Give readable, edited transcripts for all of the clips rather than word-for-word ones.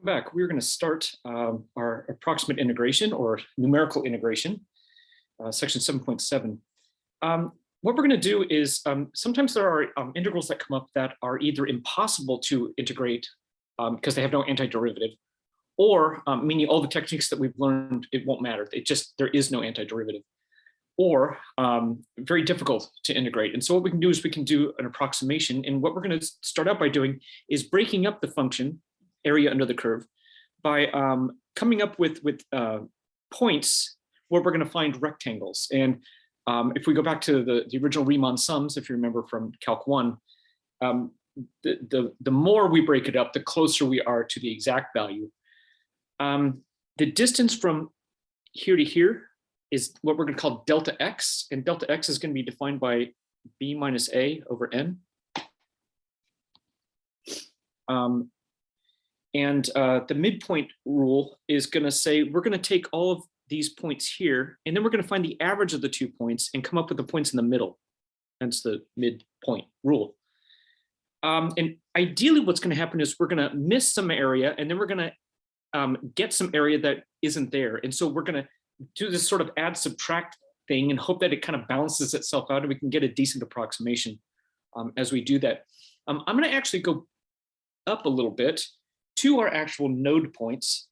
back, we're going to start our approximate integration or numerical integration, section 7.7. What we're going to do is sometimes there are integrals that come up that are either impossible to integrate because they have no antiderivative, or meaning all the techniques that we've learned, it won't matter. There is no antiderivative, or very difficult to integrate. And so what we can do is we can do an approximation. And what we're going to start out by doing is breaking up the function area under the curve by coming up with points where we're going to find rectangles. And if we go back to the original Riemann sums, if you remember from Calc 1, the more we break it up, the closer we are to the exact value. The distance from here to here is what we're going to call delta x, and delta x is going to be defined by b minus a over n. The midpoint rule is going to say we're going to take all of these points here, and then we're going to find the average of the 2 points and come up with the points in the middle. Hence the midpoint rule. And ideally what's going to happen is we're going to miss some area, and then we're going to get some area that isn't there. And so we're going to do this sort of add subtract thing and hope that it kind of balances itself out and we can get a decent approximation as we do that. I'm going to actually go up a little bit to our actual node points,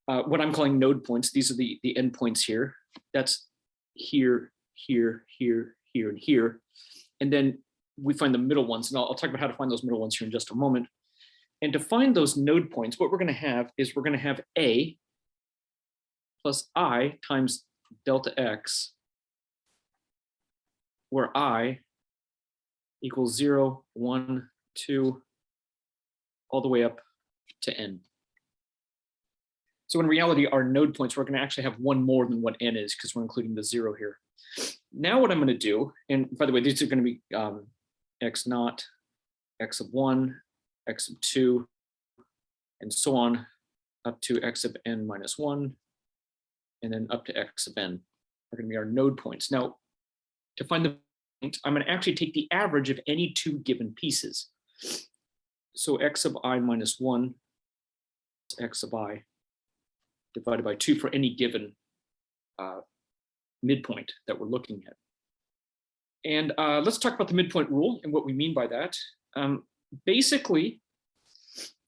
what I'm calling node points. These are the endpoints here. That's here, here, here, here, and here. And then we find the middle ones, and I'll talk about how to find those middle ones here in just a moment. And to find those node points, what we're going to have is we're going to have a plus I times delta x, where I equals 0, 1, 2, all the way up to n. So in reality, our node points, we're going to actually have one more than what n is because we're including the 0 here. Now what I'm going to do, and by the way, these are going to be x naught, x of 1, x of 2, and so on up to x of n minus 1, and then up to x of n are going to be our node points. Now, to find the point, I'm going to actually take the average of any 2 given pieces. So x of I minus 1, x of I divided by 2 for any given midpoint that we're looking at. And let's talk about the midpoint rule and what we mean by that. Basically,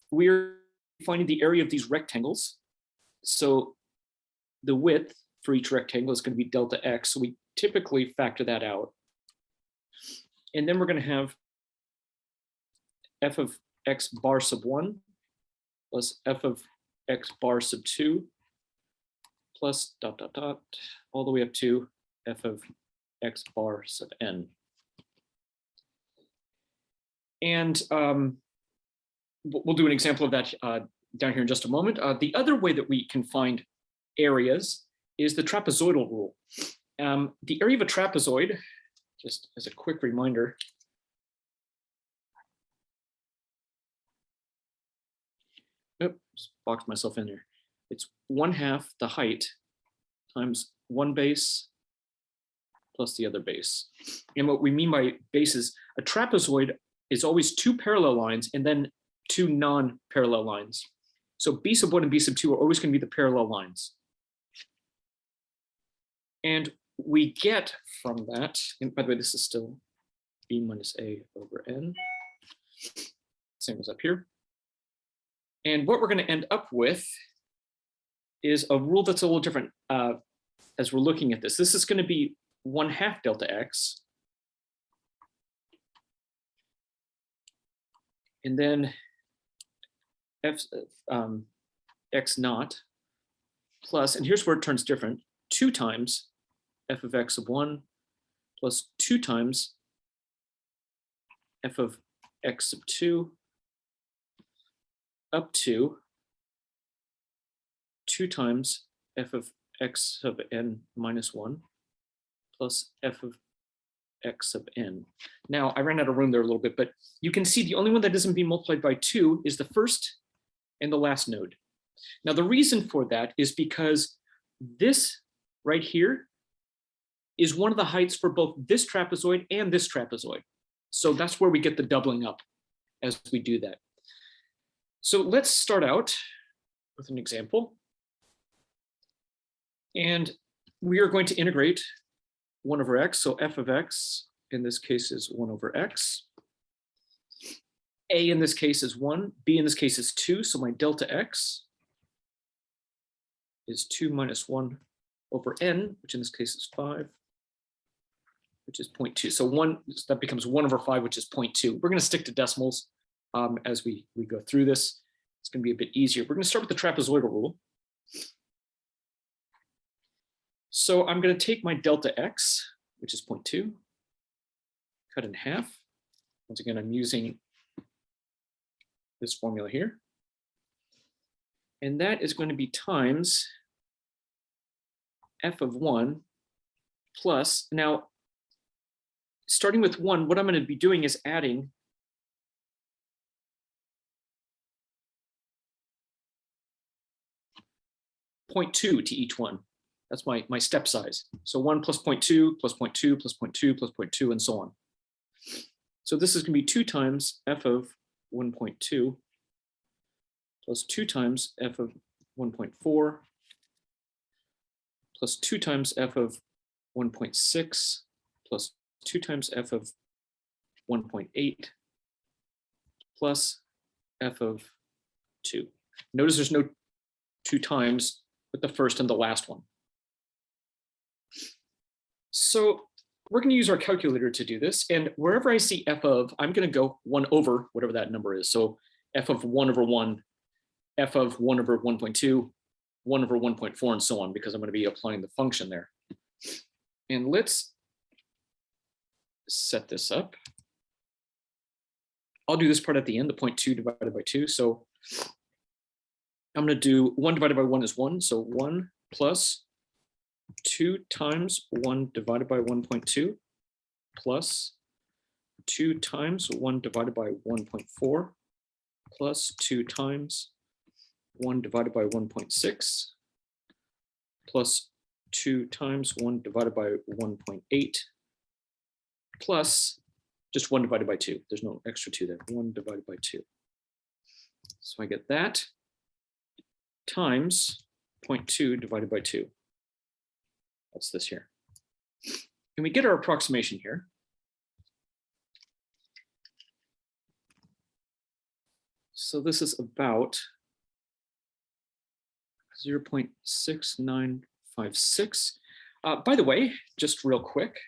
we're finding the area of these rectangles. So the width for each rectangle is going to be delta x. So we typically factor that out. And then we're going to have f of x bar sub 1 plus f of x bar sub 2 plus dot, dot, dot, all the way up to f of x bar sub n. And we'll do an example of that down here in just a moment. The other way that we can find areas is the trapezoidal rule. The area of a trapezoid, just as a quick reminder, oops, boxed myself in there. It's 1/2 the height times one base plus the other base. And what we mean by base is a trapezoid is always 2 parallel lines and then 2 non-parallel lines. So b sub 1 and b sub 2 are always going to be the parallel lines. And we get from that, and by the way, this is still b minus a over n, same as up here. And what we're going to end up with is a rule that's a little different as we're looking at this. This is going to be 1/2 delta x. And then f x naught plus, and here's where it turns different, 2 times f of x of 1 plus 2 times f of x sub 2 up to 2 times f of x sub n minus 1 plus f of x sub n. Now, I ran out of room there a little bit, but you can see the only one that isn't being multiplied by 2 is the first and the last node. Now, the reason for that is because this right here is one of the heights for both this trapezoid and this trapezoid. So that's where we get the doubling up as we do that. So let's start out with an example. And we are going to integrate 1 over x. So f of x in this case is 1 over x. A in this case is 1. B in this case is 2. So my delta x is 2 minus 1 over n, which in this case is 5, which is 0.2. So that becomes 1 over 5, which is 0.2. We're going to stick to decimals as we go through this. It's going to be a bit easier. We're going to start with the trapezoidal rule. So I'm going to take my delta x, which is 0.2, cut in half. Once again, I'm using this formula here. And that is going to be times f of 1 plus, now, starting with 1, what I'm going to be doing is adding .2 to each one. That's my step size. So 1 plus 0.2 plus 0.2 plus 0.2 plus 0.2 and so on. So this is going to be 2 times f of 1.2 plus 2 times f of 1.4 plus 2 times f of 1.6 plus 2 times f of 1.8 plus f of 2. Notice there's no 2 times with the first and the last one. So we're going to use our calculator to do this. And wherever I see f of, I'm going to go 1 over whatever that number is. So f of 1 over 1, f of 1 over 1.2, 1 over 1.4, and so on, because I'm going to be applying the function there. And let's set this up. I'll do this part at the end, the 0.2 divided by 2. So I'm going to do 1 divided by 1 is 1. So 1 plus 2 times 1 divided by 1.2 plus 2 times 1 divided by 1.4 plus 2 times 1 divided by 1.6 plus 2 times 1 divided by 1.8 plus just 1 divided by 2. There's no extra 2 there. 1 divided by 2. So I get that times 0.2 divided by 2. That's this here. And we get our approximation here. So this is about 0.6956. By the way, just real quick,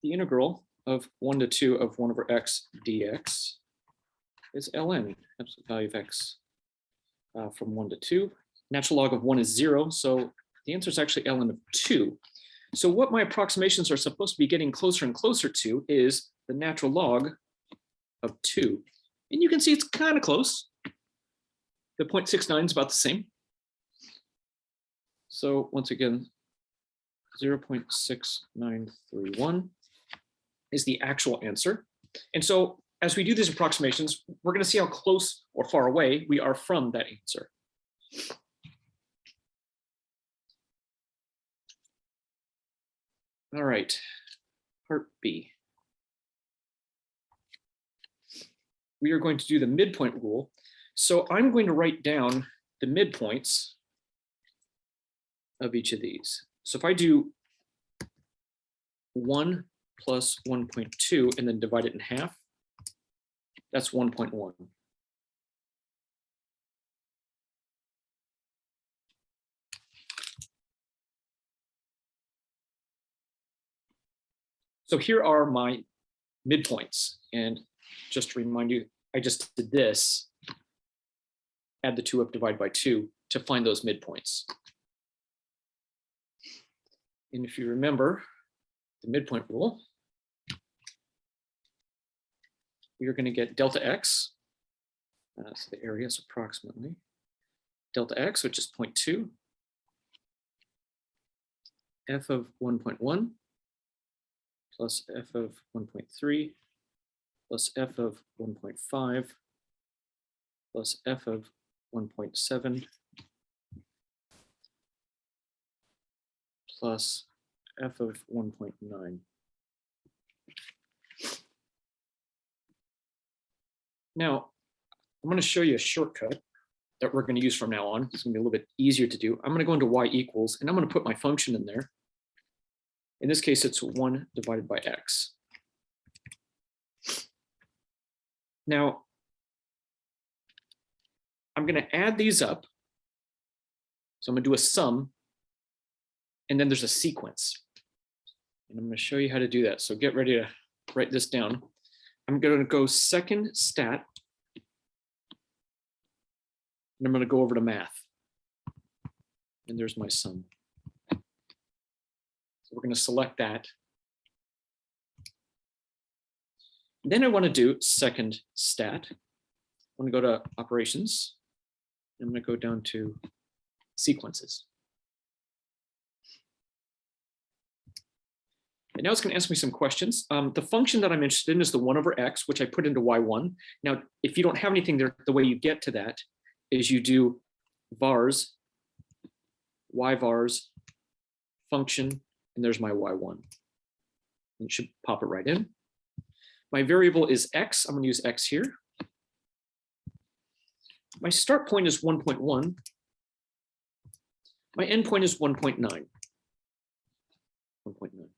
the integral of 1 to 2 of 1 over x dx is ln, absolute value of x from 1 to 2. Natural log of 1 is 0, so the answer is actually ln of 2. So what my approximations are supposed to be getting closer and closer to is the natural log of 2. And you can see it's kind of close. The 0.69 is about the same. So once again, 0.6931 is the actual answer. And so as we do these approximations, we're going to see how close or far away we are from that answer. All right, part B. We are going to do the midpoint rule. So I'm going to write down the midpoints of each of these. So if I do 1 plus 1.2 and then divide it in half, that's 1.1. So here are my midpoints. And just to remind you, I just did this, add the 2 up, divide by 2 to find those midpoints. And if you remember the midpoint rule, we are going to get delta x, so the area is approximately, delta x, which is 0.2, f of 1.1, plus f of 1.3, plus f of 1.5, plus f of 1.7, plus f of 1.9. Now, I'm going to show you a shortcut that we're going to use from now on. It's going to be a little bit easier to do. I'm going to go into y equals, and I'm going to put my function in there. In this case, it's 1 divided by x. Now, I'm going to add these up. So I'm going to do a sum, and then there's a sequence. And I'm going to show you how to do that. So get ready to write this down. I'm going to go second stat, and I'm going to go over to math. And there's my sum. So we're going to select that. Then I want to do second stat. I'm going to go to operations. I'm going to go down to sequences. And now it's going to ask me some questions. The function that I'm interested in is the 1 over x, which I put into y1. Now, if you don't have anything there, the way you get to that is you do vars, y vars, function, and there's my y1. And it should pop it right in. My variable is x. I'm going to use x here. My start point is 1.1. My endpoint is 1.9. 1.9.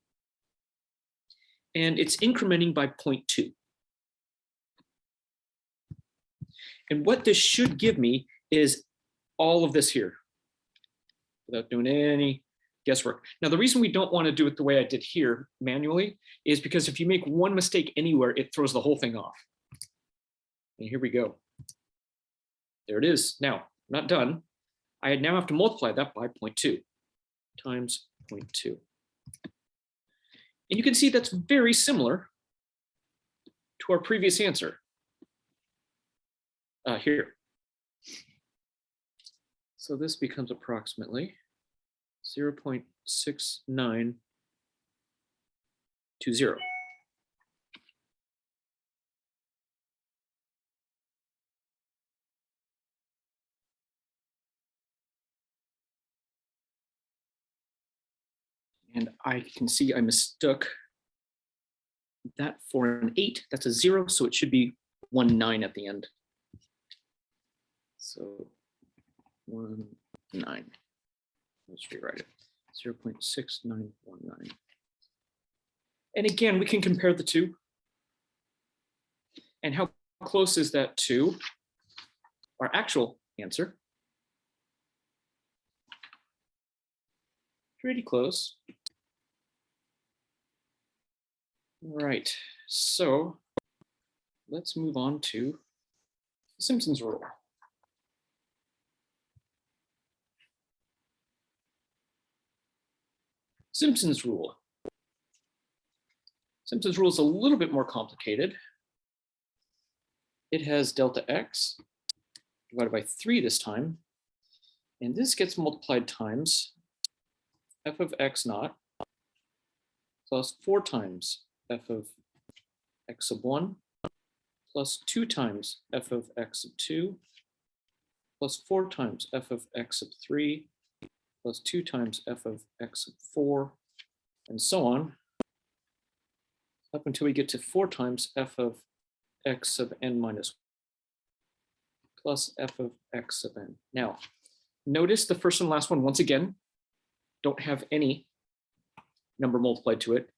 And it's incrementing by 0.2. And what this should give me is all of this here without doing any guesswork. Now, the reason we don't want to do it the way I did here manually is because if you make one mistake anywhere, it throws the whole thing off. And here we go. There it is. Now, I'm not done. I now have to multiply that by 0.2 times 0.2. And you can see that's very similar to our previous answer here. So this becomes approximately 0.6920. And I can see I mistook that for an 8. That's a 0, so it should be 19 at the end. So 19. Let's rewrite it. 0.6919. And again, we can compare the two. And how close is that to our actual answer? Pretty close. All right, so let's move on to the Simpsons Rule. Simpsons Rule. Simpsons Rule is a little bit more complicated. It has delta x divided by 3 this time, and this gets multiplied times f of x naught plus 4 times f of x sub 1 plus 2 times f of x sub 2 plus 4 times f of x sub 3 plus 2 times f of x sub 4, and so on, up until we get to 4 times f of x sub n minus plus f of x sub n. Now, notice the first and last one, once again, don't have any number multiplied to it.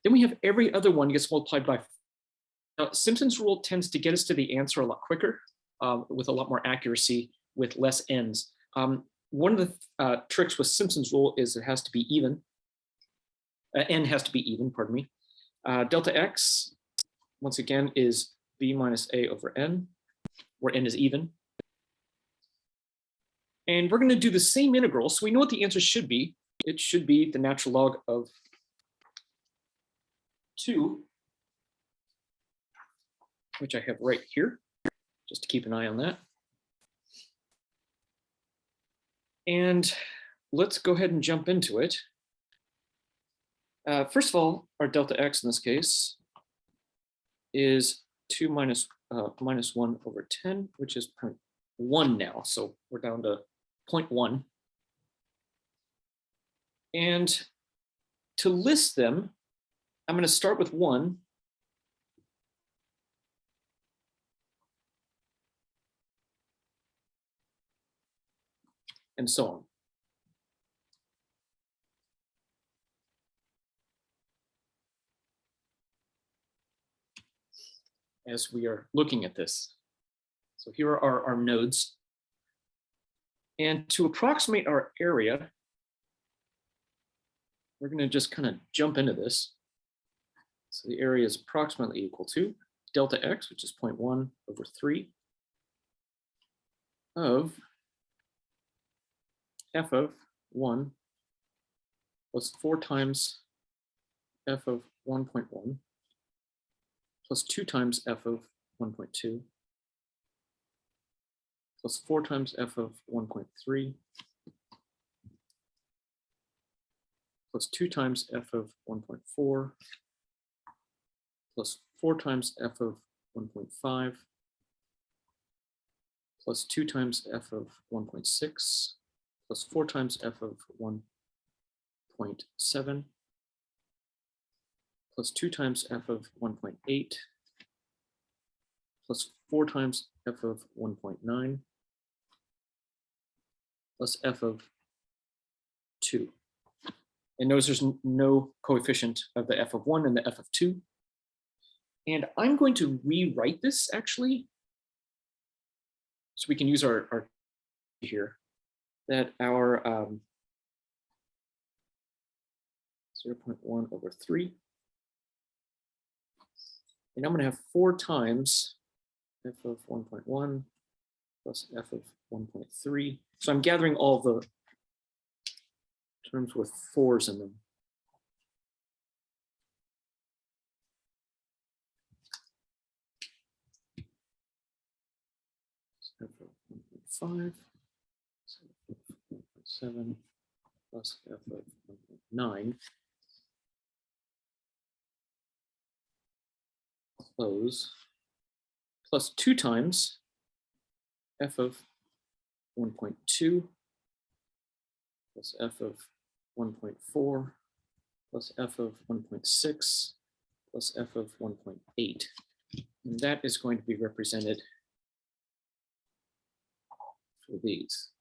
Then we have every other one gets multiplied by. Now, Simpsons Rule tends to get us to the answer a lot quicker, with a lot more accuracy, with less n's. One of the tricks with Simpsons Rule is it has to be even. N has to be even, pardon me. Delta x, once again, is b minus a over n, where n is even. And we're going to do the same integral, so we know what the answer should be. It should be the natural log of 2, which I have right here, just to keep an eye on that. And let's go ahead and jump into it. First of all, our delta x in this case is 2 minus 1 over 10, which is 0.1 now. So we're down to 0.1. And to list them, I'm going to start with 1. and so on. As we are looking at this. So here are our nodes. And to approximate our area, we're going to just kind of jump into this. So the area is approximately equal to delta x, which is 0.1 over 3 of f of 1 plus 4 times f of 1.1 plus 2 times f of 1.2 plus 4 times f of 1.3 plus 2 times f of 1.4 plus 4 times f of 1.5 plus 2 times f of 1.6 plus 4 times f of 1.7 plus 2 times f of 1.8 plus 4 times f of 1.9 plus f of 2. And notice there's no coefficient of the f of 1 and the f of 2. And I'm going to rewrite this actually, so we can use our here, that our 0.1 over 3. And I'm going to have 4 times f of 1.1 plus f of 1.3. So I'm gathering all the terms with 4s in them. F of 1.5, f of 1.7 plus f of 1.9. Close, plus 2 times f of 1.2 plus f of 1.4 plus f of 1.6 plus f of 1.8. And that is going to be represented for these.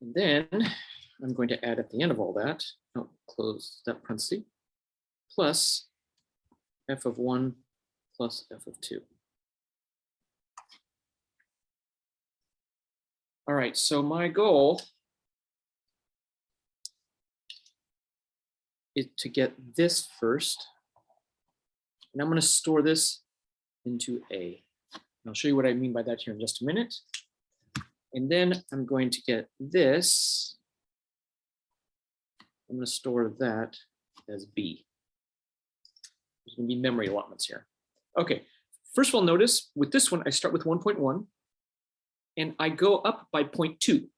And then I'm going to add at the end of all that, I'll close that parenthesis, plus f of 1 plus f of 2. All right, so my goal is to get this first, and I'm going to store this into A. And I'll show you what I mean by that here in just a minute. And then I'm going to get this. I'm going to store that as B. There's going to be memory allotments here. Okay, first of all, notice with this one, I start with 1.1 and I go up by 0.2,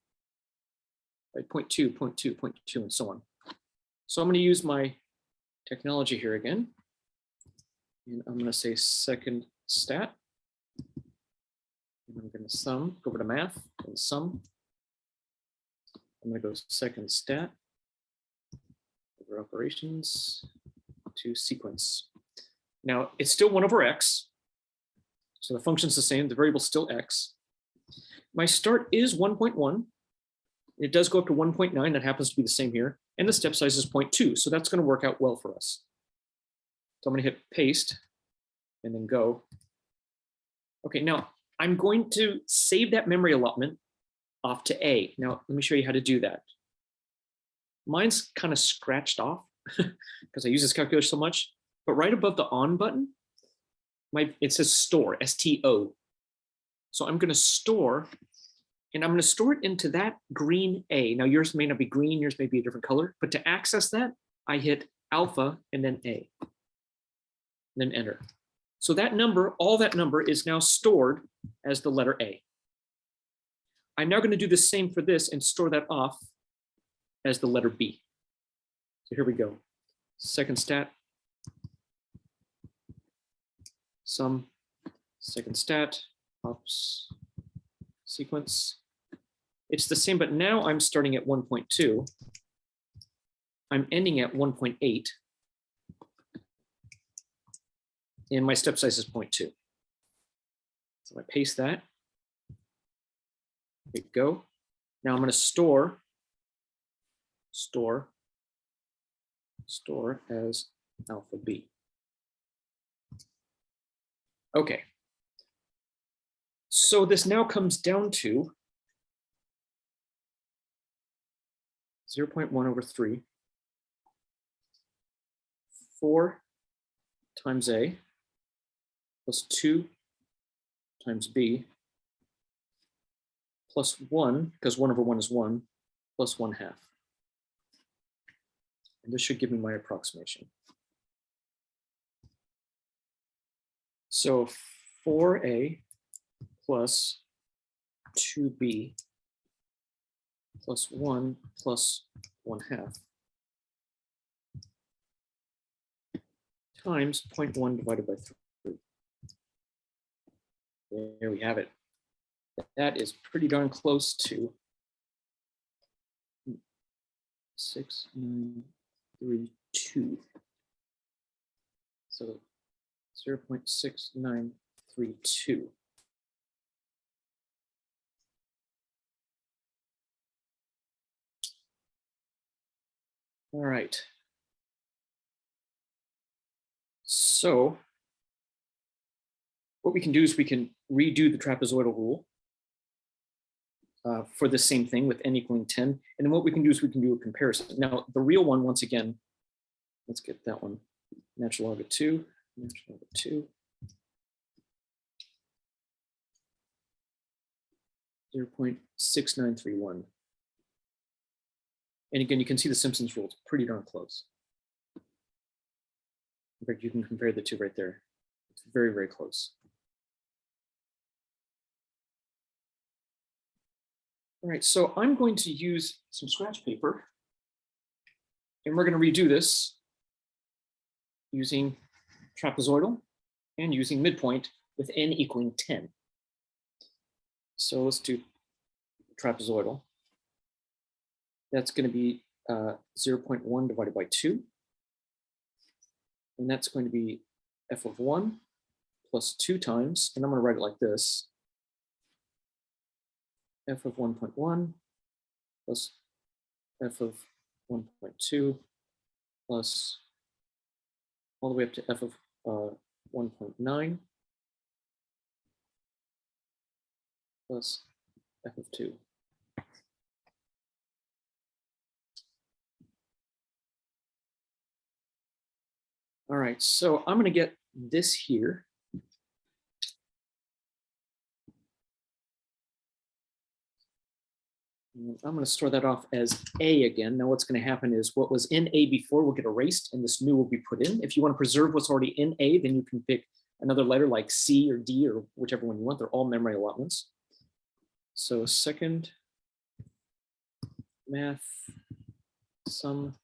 by 0.2, 0.2, 0.2, and so on. So I'm going to use my technology here again. And I'm going to say second stat. And I'm going to sum, go over to math and sum. I'm going to go second stat, over operations to sequence. Now it's still 1 over x. So the function's the same, the variable's still x. My start is 1.1. It does go up to 1.9, that happens to be the same here. And the step size is 0.2, so that's going to work out well for us. So I'm going to hit paste and then go. Okay, now I'm going to save that memory allotment off to A. Now, let me show you how to do that. Mine's kind of scratched off because I use this calculator so much, but right above the on button, it says store, S-T-O. So I'm going to store, and I'm going to store it into that green A. Now yours may not be green, yours may be a different color, but to access that, I hit alpha and then A, and then enter. So that number, all that number is now stored as the letter A. I'm now going to do the same for this and store that off as the letter B. So here we go. Second stat, sum, second stat, ops, sequence. It's the same, but now I'm starting at 1.2. I'm ending at 1.8. And my step size is 0.2. So I paste that. There you go. Now I'm going to store as alpha b. Okay. So this now comes down to 0.1 over 3, 4 times a plus 2 times b plus 1, because 1 over 1 is 1, plus 1/2. And this should give me my approximation. So 4a plus 2b plus 1 plus 1/2 times 0.1 divided by 3. There we have it. That is pretty darn close to 6932. So 0.6932. All right. So what we can do is we can redo the trapezoidal rule for the same thing with n equaling 10. And then what we can do is we can do a comparison. Now, the real one, once again, let's get that one. Natural log of 2, natural log of 2. 0.6931. And again, you can see the Simpsons rule. It's pretty darn close. In fact, you can compare the two right there. It's very, very close. All right, so I'm going to use some scratch paper, and we're going to redo this using trapezoidal and using midpoint with n equaling 10. So let's do trapezoidal. That's going to be 0.1 divided by 2. And that's going to be f of 1 plus 2 times, and I'm going to write it like this, f of 1.1 plus f of 1.2 plus all the way up to f of 1.9 plus f of 2. All right, so I'm going to get this here. And I'm going to store that off as A again. Now what's going to happen is what was in A before will get erased and this new will be put in. If you want to preserve what's already in A, then you can pick another letter like C or D or whichever one you want. They're all memory allotments. So second math sum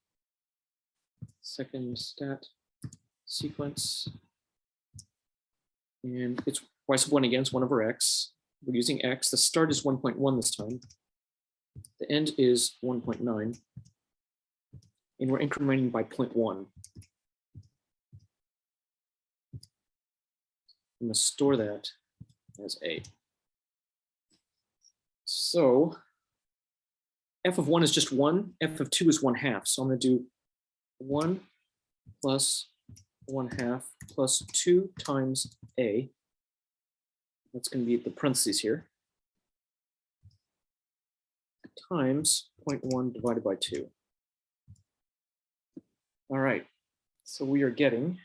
second stat sequence. And it's y sub 1 again, it's 1 over x. We're using x. The start is 1.1 this time. The end is 1.9. And we're incrementing by 0.1. I'm going to store that as A. So f of 1 is just 1. F of 2 is 1/2. So I'm going to do 1 plus 1/2 plus 2 times A. That's going to be the parentheses here. Times 0.1 divided by 2. All right. So we are getting,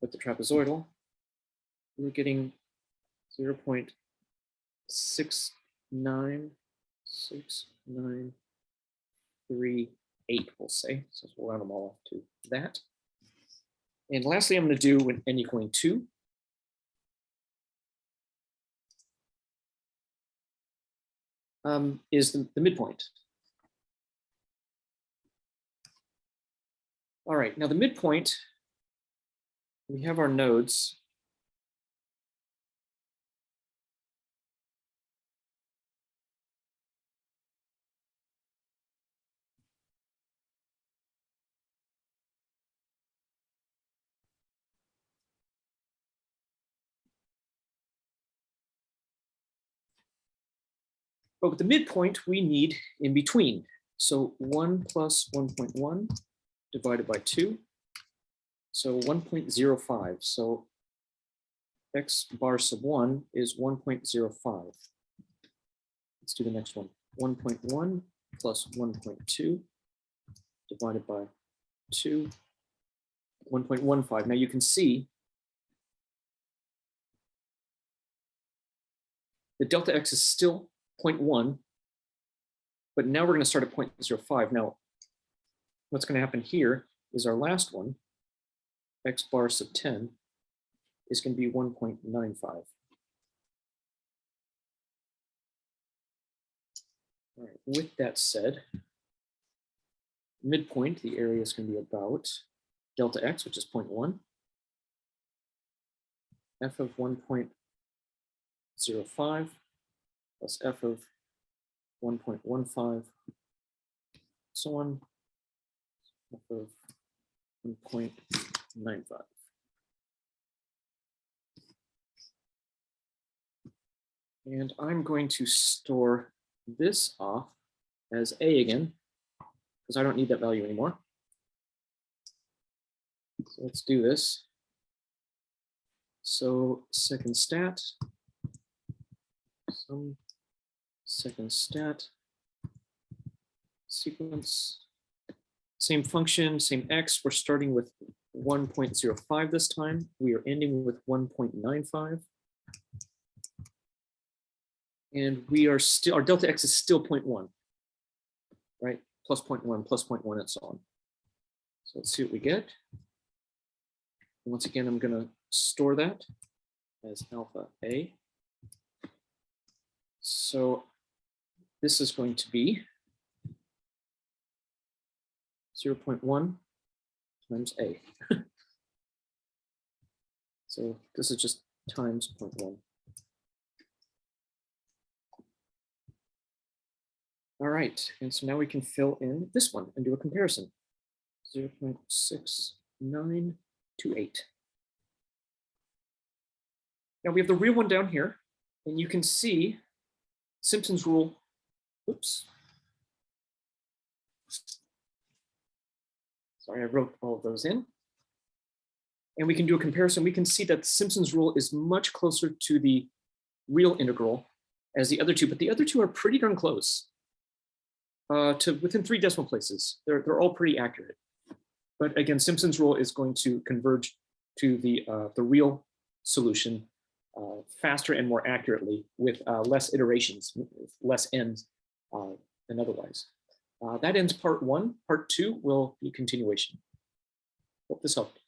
with the trapezoidal, we're getting 0.6969338, we'll say. So we'll round them all off to that. And lastly, I'm going to do with n equaling 2. Is the midpoint. All right, now the midpoint, we have our nodes. But with the midpoint, we need in between. So 1 plus 1.1 divided by 2. So 1.05. So x bar sub 1 is 1.05. Let's do the next one. 1.1 plus 1.2 divided by 2, 1.15. Now you can see the delta x is still 0.1, but now we're going to start at 0.05. Now, what's going to happen here is our last one, x bar sub 10, is going to be 1.95. All right, with that said, midpoint, the area is going to be about delta x, which is 0.1, f of 1.05 plus f of 1.15, so on, f of 1.95. And I'm going to store this off as a again, because I don't need that value anymore. So let's do this. So second stat, some second stat sequence, same function, same x. We're starting with 1.05 this time. We are ending with 1.95. And we are still, our delta x is still 0.1, right? Plus 0.1, plus 0.1, and so on. So let's see what we get. And once again, I'm going to store that as alpha a. So this is going to be 0.1 times a. So this is just times 0.1. All right, and so now we can fill in this one and do a comparison. 0.6928. Now we have the real one down here, and you can see Simpsons rule. Oops. Sorry, I wrote all of those in. And we can do a comparison. We can see that Simpsons rule is much closer to the real integral as the other two, but the other two are pretty darn close. To within 3 decimal places. They're all pretty accurate. But again, Simpsons rule is going to converge to the real solution faster and more accurately with less iterations, less ends than otherwise. That ends part 1. Part 2 will be continuation. Hope this helped.